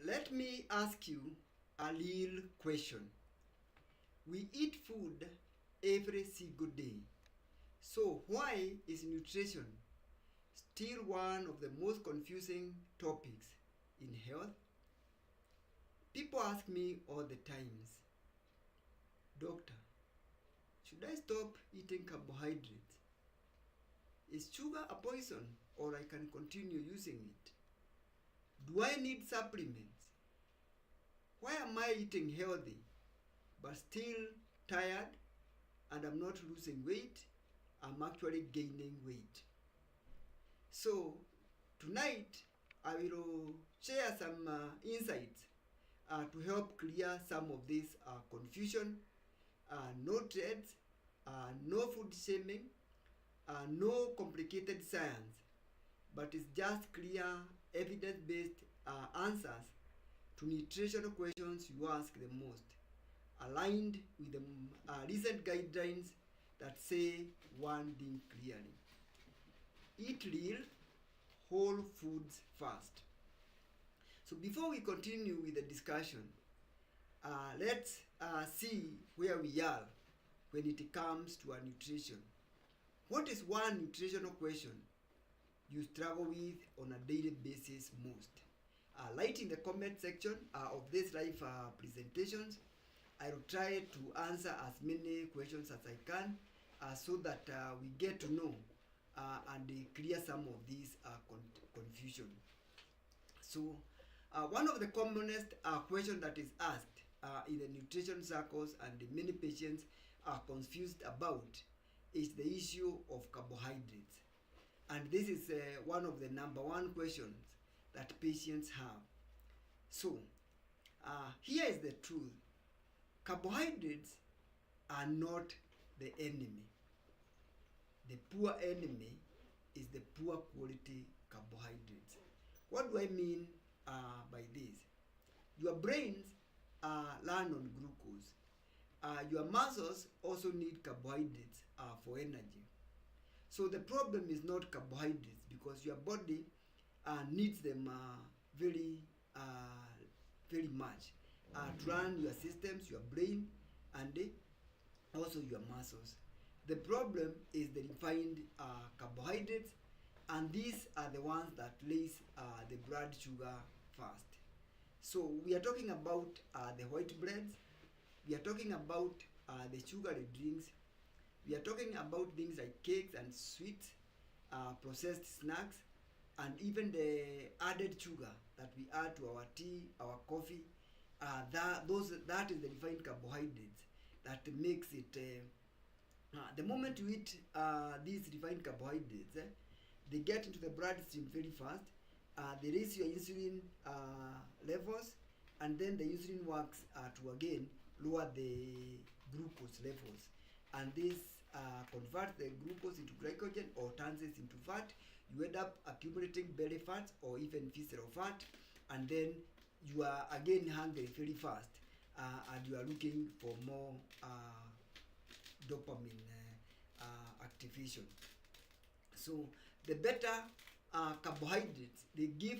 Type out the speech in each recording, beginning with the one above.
let me ask you a real question. We eat food every single day. So, why is nutrition still one of the most confusing topics in health? People ask me all the times, Doctor, should I stop eating carbohydrates? Is sugar a poison or I can continue using it? Do I need supplements? Why am I eating healthy but still tired and I'm not losing weight? I'm actually gaining weight. So, tonight I will share some insights to help clear some of this confusion. No trends, no food shaming, no complicated science, but it's just clear, evidence based answers to nutritional questions you ask the most, aligned with the recent guidelines that say one thing clearly: eat real, whole foods first. So, before we continue with the discussion, let's see where we are when it comes to our nutrition. What is one nutritional question you struggle with on a daily basis most? Write in the comment section of this live presentations. I will try to answer as many questions as I can so that we get to know and clear some of these confusion. So, one of the commonest questions that is asked in the nutrition circles and many patients are confused about is the issue of carbohydrates. And this is one of the number one questions that patients have. So, here is the truth. Carbohydrates are not the enemy. The poor enemy is the poor quality carbohydrates. What do I mean by this? Your brains run on glucose. Your muscles also need carbohydrates for energy. So the problem is not carbohydrates because your body needs them very much to run your systems, your brain, and also your muscles. The problem is the refined carbohydrates, and these are the ones that raise the blood sugar fast. So we are talking about the white breads, we are talking about the sugary drinks, we are talking about things like cakes and sweets, processed snacks, and even the added sugar that we add to our tea, our coffee. That is the refined carbohydrates that makes it. The moment you eat these refined carbohydrates, they get into the bloodstream very fast. They raise your insulin levels, and then the insulin works to again lower the glucose levels, and this converts the glucose into glycogen or turns it into fat. You end up accumulating belly fat or even visceral fat, and then you are again hungry very fast, and you are looking for more dopamine activation. So the better carbohydrates, they give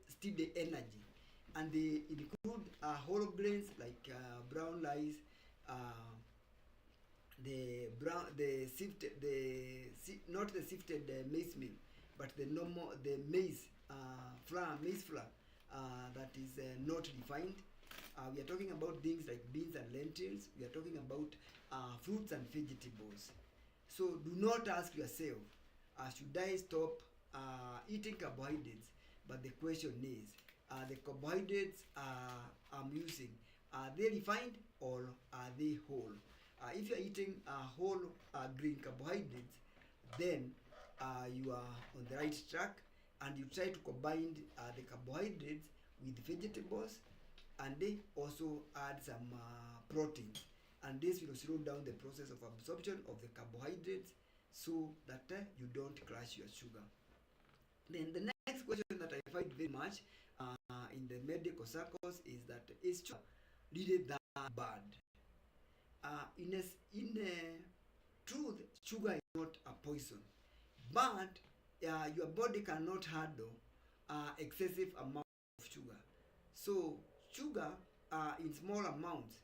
steady energy, and they include whole grains like brown rice, the sifted, not the sifted maize meal, but the maize flour that is not refined. We are talking about things like beans and lentils. We are talking about fruits and vegetables. So do not ask yourself, should I stop eating carbohydrates? But the question is, the carbohydrates I'm using, are they refined or are they whole? If you are eating whole green carbohydrates, then you are on the right track, and you try to combine the carbohydrates with vegetables, and they also add some proteins, and this will slow down the process of absorption of the carbohydrates so that you don't crash your sugar. Then the next question that I find very much in the medical circles is that, is sugar really that bad? In truth, sugar is not a poison, but your body cannot handle excessive amount of sugar. So sugar in small amounts,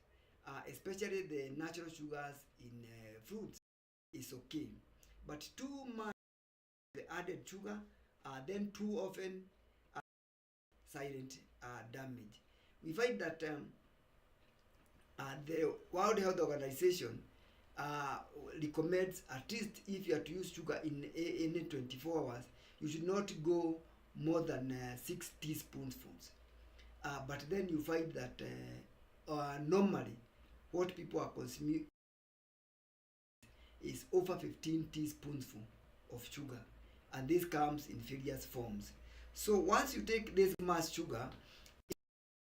especially the natural sugars in fruits, is okay. But too much the added sugar, then too often silent damage. We find that the World Health Organization uh, recommends, at least if you are to use sugar in 24 hours, you should not go more than 6 teaspoonfuls. But then you find that normally what people are consuming is over 15 teaspoonfuls of sugar, and this comes in various forms. So once you take this much sugar,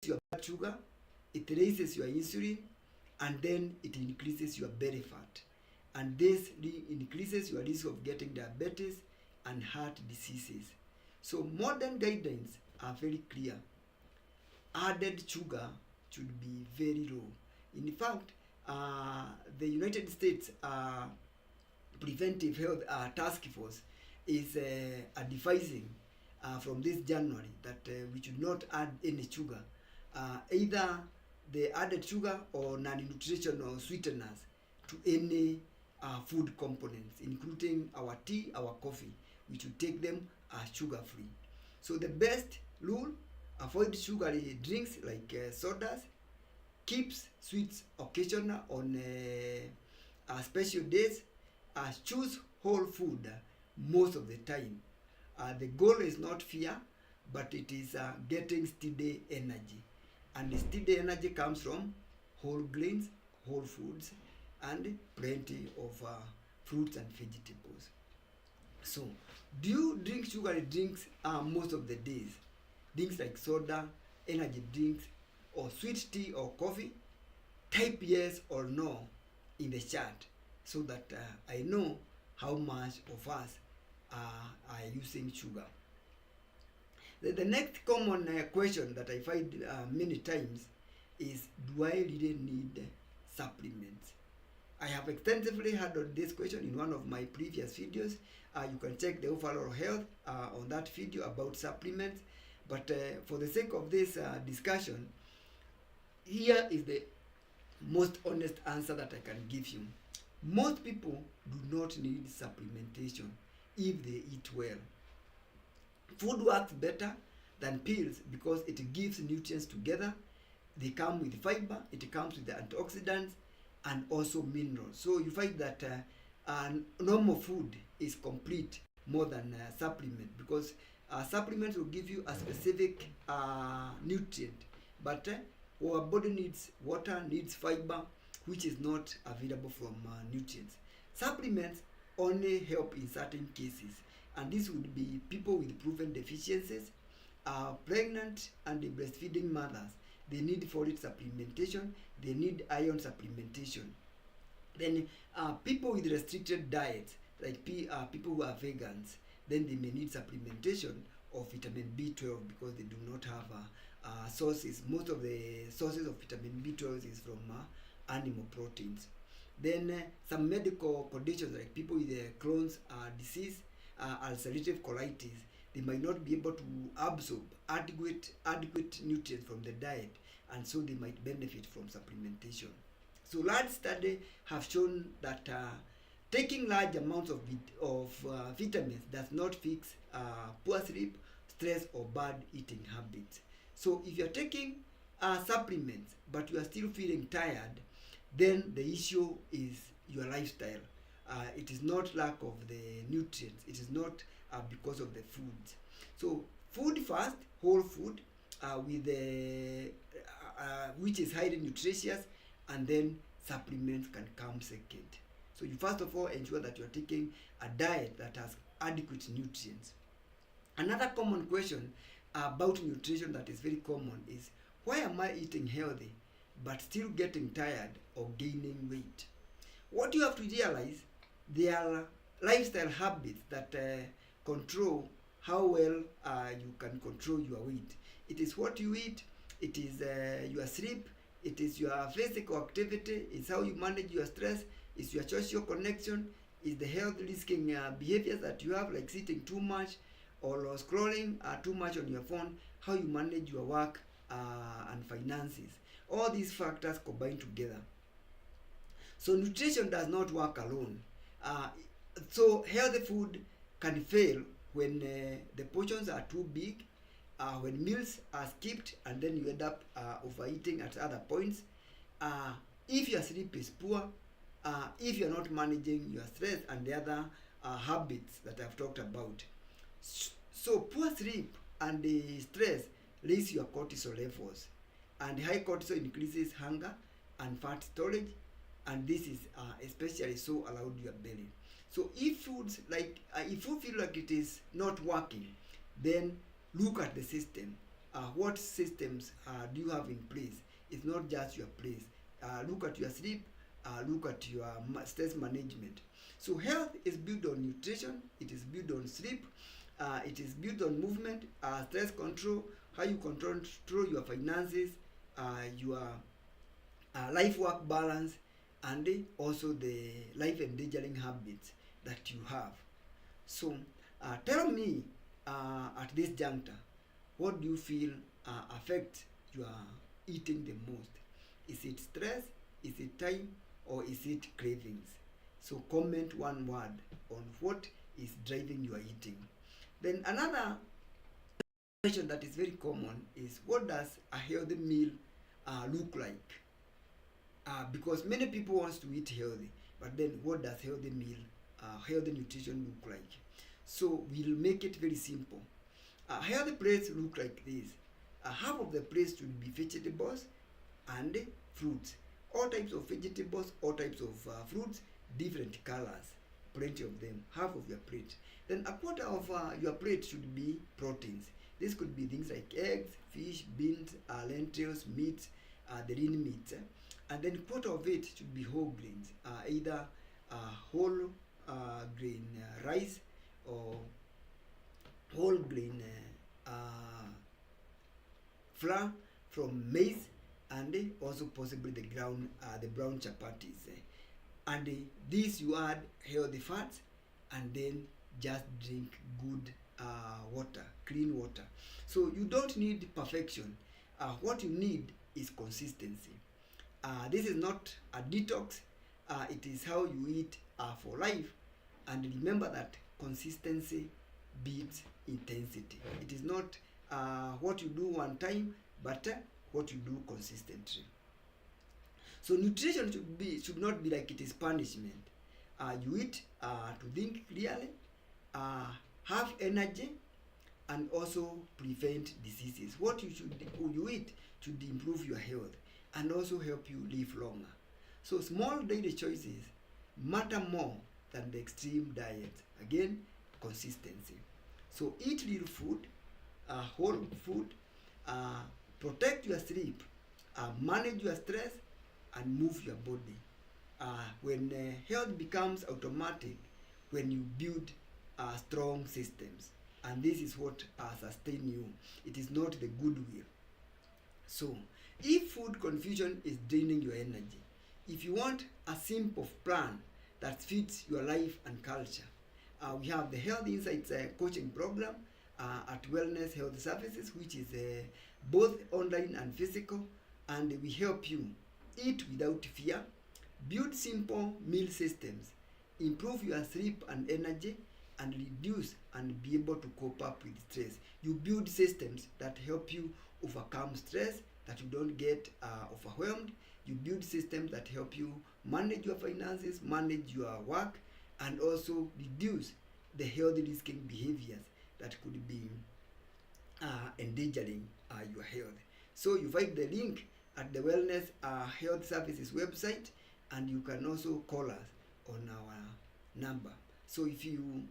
your blood sugar, it raises your insulin, and then it increases your belly fat, and this increases your risk of getting diabetes and heart diseases. So modern guidelines are very clear. Added sugar should be very low. In fact, the United States Preventive Health Task Force is advising from this January that we should not add any sugar, either the added sugar or non-nutritional sweeteners to any food components, including our tea, our coffee. We should take them sugar free. So the best rule: avoid sugary drinks like sodas. Keeps sweets occasional on special days. Choose whole food most of the time. The goal is not fear, but it is getting steady energy. And the steady energy comes from whole grains, whole foods, and plenty of fruits and vegetables. So, do you drink sugary drinks most of the days? Drinks like soda, energy drinks, or sweet tea or coffee? Type yes or no in the chat so that I know how much of us are using sugar. The next common question that I find many times is, do I really need supplements? I have extensively handled this question in one of my previous videos. You can check the overall health on that video about supplements. But for the sake of this discussion, here is the most honest answer that I can give you. Most people do not need supplementation if they eat well. Food works better than pills because it gives nutrients together. They come with fiber, it comes with the antioxidants, and also minerals. So you find that normal food is complete more than supplement, because supplements will give you a specific nutrient, but our body needs water, needs fiber, which is not available from nutrients. Supplements only help in certain cases, and this would be people with proven deficiencies, pregnant and breastfeeding mothers. They need folate supplementation, they need iron supplementation. Then people with restricted diets, like people who are vegans, then they may need supplementation of vitamin B12 because they do not have sources. Most of the sources of vitamin B12 is from animal proteins. Then some medical conditions like people with Crohn's disease, ulcerative colitis, they might not be able to absorb adequate nutrients from the diet, and so they might benefit from supplementation. So large studies have shown that taking large amounts of vitamins does not fix poor sleep, stress, or bad eating habits. So if you're taking supplements but you are still feeling tired, then the issue is your lifestyle. It is not lack of the nutrients. It is not because of the foods. So food first, whole food with the which is highly nutritious, and then supplements can come second. So you first of all ensure that you are taking a diet that has adequate nutrients. Another common question about nutrition that is very common is, why am I eating healthy but still getting tired or gaining weight? What you have to realize, there are lifestyle habits that control how well you can control your weight. It is what you eat, it is your sleep, it is your physical activity, it's how you manage your stress, it's your social connection, it's the health risking behaviors that you have, like sitting too much or scrolling too much on your phone, how you manage your work, and finances. All these factors combine together. So nutrition does not work alone. Uh, so healthy food can fail when the portions are too big, when meals are skipped, and then you end up overeating at other points. Uh, if your sleep is poor, if you're not managing your stress and the other habits that I've talked about. So poor sleep and the stress raise your cortisol levels, and high cortisol increases hunger and fat storage, and this is especially so around your belly. So if you feel like it is not working, then look at the system. What systems do you have in place? It's not just your place. Look at your sleep. Look at your stress management. So health is built on nutrition. It is built on sleep. It is built on movement, stress control, how you control your finances, your life work balance, and also the life endangering habits that you have. So tell me at this juncture, what do you feel affect your eating the most? Is it stress? Is it time? Or is it cravings? So comment one word on what is driving your eating. Then another question that is very common is, what does a healthy meal look like? Because many people wants to eat healthy, but then what does healthy nutrition look like? So we'll make it very simple. Healthy plates look like this. Half of the plate should be vegetables and fruits. All types of vegetables, all types of fruits, different colors, plenty of them, half of your plate. Then a quarter of your plate should be proteins. This could be things like eggs, fish, beans, lentils, meat, the lean meat. And then quarter of it should be whole grains, either whole grain rice or whole grain flour from maize, and also possibly the brown chapatis. And this you add healthy fats, and then just drink good water, clean water. So you don't need perfection. What you need is consistency. This is not a detox. It is how you eat for life. And remember that consistency beats intensity. It is not what you do one time, but what you do consistently. So nutrition should not be like it is punishment. You eat to think clearly, have energy, and also prevent diseases. What you eat should improve your health and also help you live longer. So small daily choices matter more than the extreme diet. Again, consistency. So eat real food, whole food, protect your sleep, manage your stress, and move your body. When health becomes automatic, when you build strong systems, and this is what sustain you. It is not the goodwill. So if food confusion is draining your energy, if you want a simple plan that fits your life and culture, we have the Health Insights coaching program at Wellness Health Services, which is both online and physical, and we help you eat without fear, build simple meal systems, improve your sleep and energy, and reduce and be able to cope up with stress. You build systems that help you overcome stress, that you don't get overwhelmed. You build systems that help you manage your finances, manage your work, and also reduce the healthy risking behaviors that could be endangering your health. So you find the link at the Wellness Health Services website, and you can also call us on our number. So if you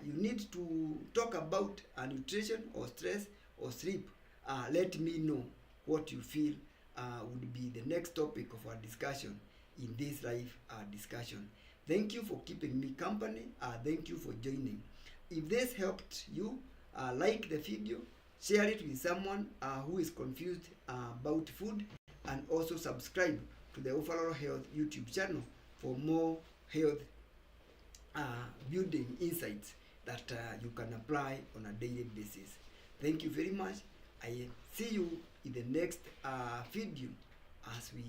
need to talk about nutrition or stress or sleep, let me know what you feel would be the next topic of our discussion in this live discussion. Thank you for keeping me company. Thank you for joining. If this helped you, like the video, share it with someone who is confused about food, and also subscribe to the Overall Health YouTube channel for more health building insights that you can apply on a daily basis. Thank you very much. I see you in the next video as we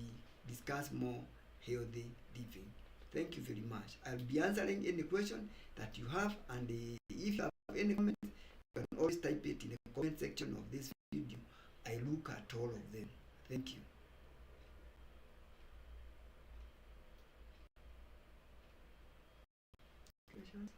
discuss more healthy living. Thank you very much. I'll be answering any question that you have, and if you have any comments, you can always type it in the comment section of this video. I look at all of them. Thank you. Questions?